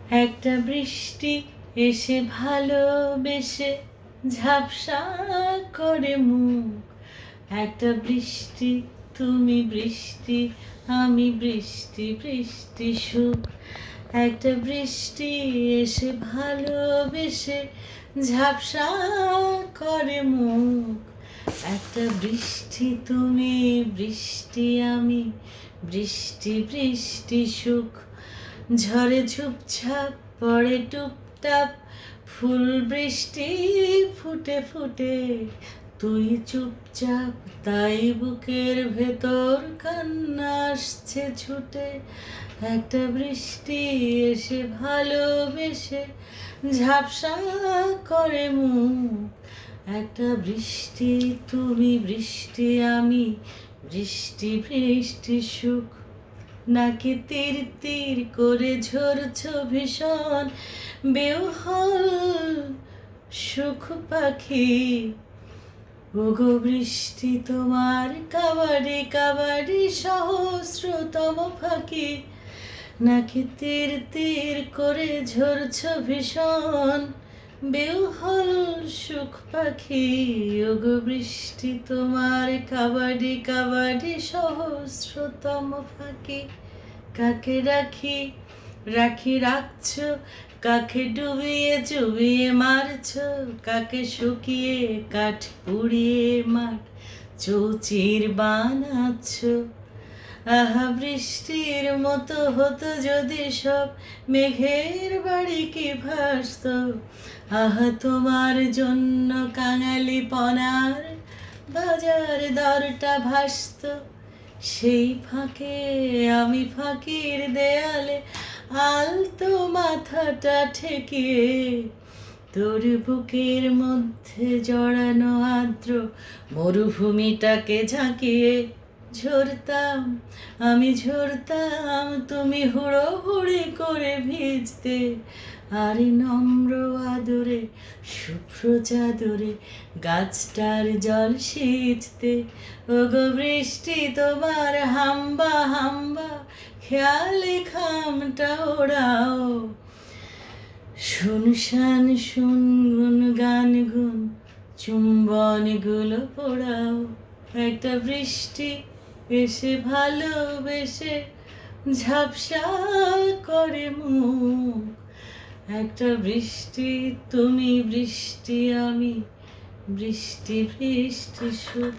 একটা বৃষ্টি এসে ভালোবেসে ঝাপসা করে মুখ। একটা বৃষ্টি, তুমি বৃষ্টি, আমি বৃষ্টি, বৃষ্টি সুখ। একটা বৃষ্টি এসে ভালোবেসে ঝাপসা করে মুখ। একটা বৃষ্টি, তুমি বৃষ্টি, আমি বৃষ্টি, বৃষ্টি সুখ। ঝড়ে ঝুপঝাপ পড়ে টুপটাপ ফুল বৃষ্টি ফুটে ফুটে, তুই চুপচাপ তাই বুকের ভেতর কান্না আসছে ছুটে। একটা বৃষ্টি এসে ভালোবেসে ঝাপসা করে মুখ। একটা বৃষ্টি, তুমি বৃষ্টি, আমি বৃষ্টি, বৃষ্টি সুখ। নাকি তীর তীর করে ঝরছ ভীষণ বেউহল সুখ পাখি। ওগো বৃষ্টি, তোমার কাবাডি কাবাডি সহস্রতম ফাঁকি। নাকি তীর তীর করে ঝরছ ভীষণ বেউহল সুখ পাখি। ওগো বৃষ্টি, তোমার কাবাডি কাবাডি সহস্রতম ফাঁকি। কাকে রাখি রাখি রাখছ, কাকে ডুবিয়ে চুবিয়ে মারছ, কাকে শুকিয়ে কাঠ পুড়িয়ে মাঠ চৌচির বানাচ্ছ। আহা বৃষ্টির মতো হতো যদি সব মেঘের বাড়ি কি ভাসত। আহা তোমার জন্য কাঙালি পনার বাজার দরটা ভাসত। সেই ফাঁকে আমি ফাঁকির দেয়ালে আলতো মাথাটা ঠেকিয়ে, তোর বুকের মধ্যে জড়ানো আর্দ্র মরুভূমিটাকে ঝাঁকিয়ে ঝরতাম, আমি ঝরতাম, তুমি হুড়োহুড়ি করে ভিজতে। আর নম্র আদরে শুভ্র চাদরে গাছটার জল সিঁচতে। ওগো বৃষ্টি, তোমার হাম্বা হাম্বা খেয়ালি খামটা ওড়াও। শুনশান শুন গুন গান গুন চুম্বনগুলো পোড়াও। একটা বৃষ্টি এসে ভালোবেসে ঝাপসা করে মুখ। একটা বৃষ্টি, তুমি বৃষ্টি, আমি বৃষ্টি, বৃষ্টি সুখ।